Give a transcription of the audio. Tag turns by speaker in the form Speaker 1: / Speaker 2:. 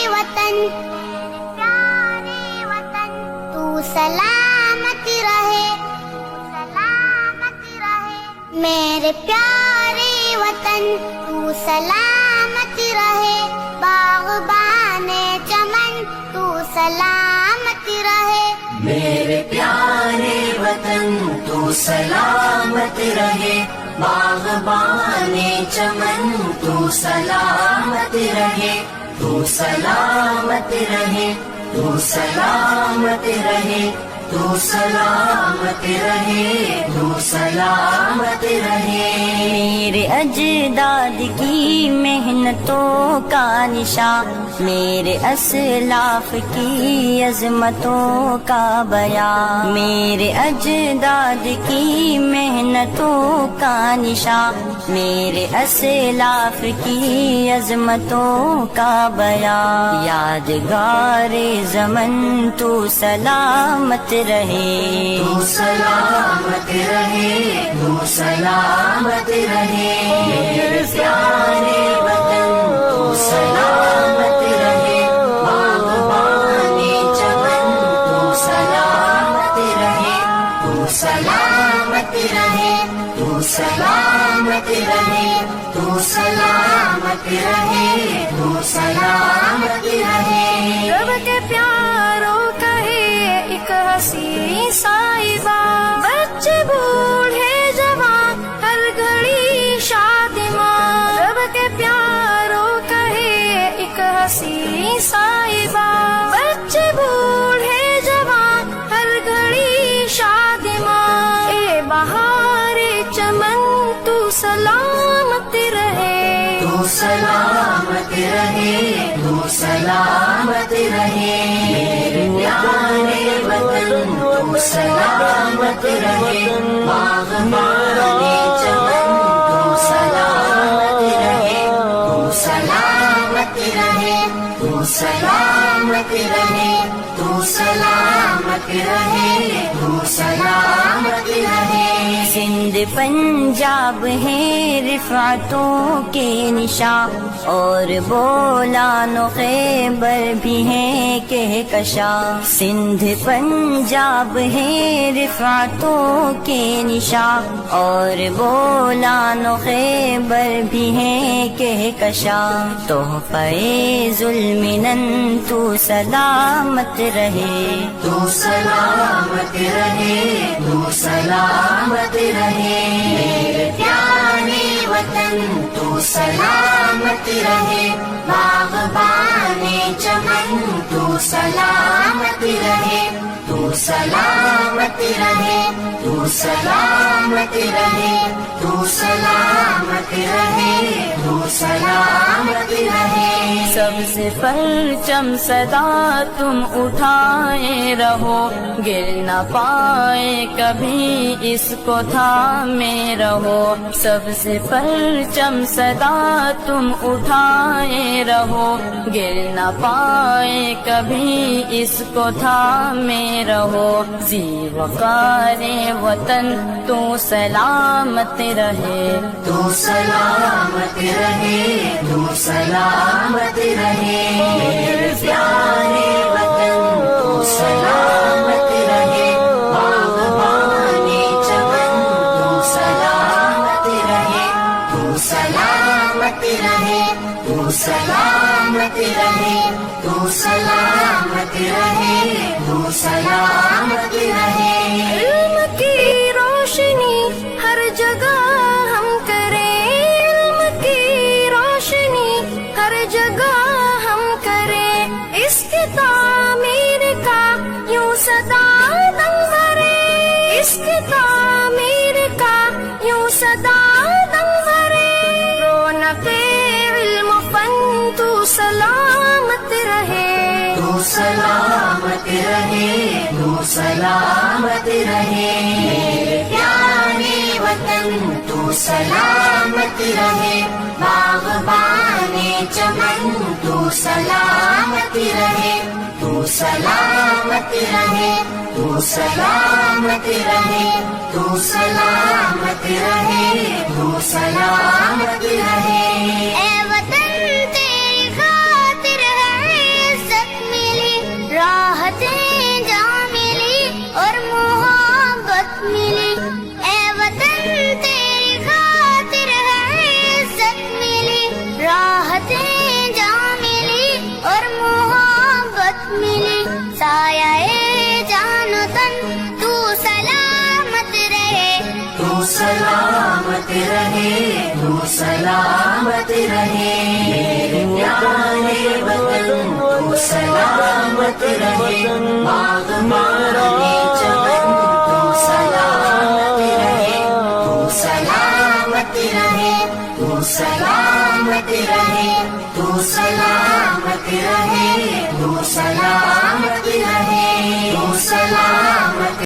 Speaker 1: وطن تو سلامت رہے میرے پیارے وطن تو سلامت رہے باغبان چمن تو سلامت رہے
Speaker 2: میرے پیارے وطن تو سلامت رہے باغبان چمن تو سلامت رہے تو سلامت رہے تو سلامت رہے تو سلامت رہے تو سلامت رہے
Speaker 3: میرے اجداد کی محنتوں کا نشان میرے اسلاف کی عظمتوں کا بیان میرے اجداد کی محنتوں کا نشان میرے اسلاف کی عظمتوں کا بیان یادگار زمن تو سلامت رہے
Speaker 2: تو سلامت رہے تو سلامت رہے میرے پیارے وطن تو سلامت رہے باغبان چمن تو سلامت رہے تو سلامت رہے تو سلامت رہے تو سلامت رہے تو سلامت رہے
Speaker 4: رب کے پیاروں کہے ایک حسین صاحبہ بچے بوڑھے جوان ہر گھڑی شادماں رب کے پیاروں کہے ایک حسین صاحبہ بچے بوڑھے جوان ہر گھڑی شادماں اے بہار چمن تو سلامت رہے
Speaker 2: تو سلامت رہے تو سلامت رہے میرے پیارے وطن تو سلامت رہے باغبان چمن تو سلامت رہے تو سلامت رہے تو سلامت رہے تو سلامت رہے تو سلامت رہے
Speaker 3: سندھ پنجاب ہے رفعتوں کے نشان اور بولان و خیبر بھی ہیں کہکشاں سندھ پنجاب ہے رفعتوں کے نشان اور بولان و خیبر بھی ہیں کہکشاں تحفہ ذوالمنن تو سلامت رہے
Speaker 2: تو سلامت رہے تو سلامت رہے میرے پیارے وطن تو سلامت رہے باغبان چمن تو سلامت رہے تو سلامت رہے تو سلامت رہے تو سلامت رہے تو سلامت رہے
Speaker 4: سب سے پرچم صدا تم اٹھائے رہو گر نہ پائے کبھی اس کو تھامے رہو سب سے پرچم صدا تم اٹھائے رہو گر نہ پائے کبھی اس کو تھامے رہو زی وقار وطن تو سلامت رہے
Speaker 2: تو سلامت رہے تو سلامت رہے میرے پیارے وطن تو سلامت رہے باغبان چمن تو سلامت رہے تو سلامت رہے تو سلامت رہے تو سلامت رہے تو سلامت رہے
Speaker 4: علم کی روشنی ہر جگہ ہم کریں علم کی روشنی ہر جگہ ہم کریں اس کی تعمیر کا یوں صدا دم بھرے اس کی تعمیر کا یوں صدا دم بھرے رونق علم فن تو سلامت رہے
Speaker 2: تو سلامت رہے تو سلامت رہے میرے پیارے وطن تو سلامت رہے باغبان چمن تو سلامت رہے تو سلامت رہے تو سلامت رہے تو سلامت رہے تو سلامت رہے
Speaker 1: اے وطن تیری خاطر ہے
Speaker 2: رہے تو سلامت رہے میرے پیارے وطن تو سلامت رہے باغبانے چمن تو سلامت رہے تو سلامت رہے تو سلامت رہے تو سلامت رہے تو سلامت رہے تو سلامت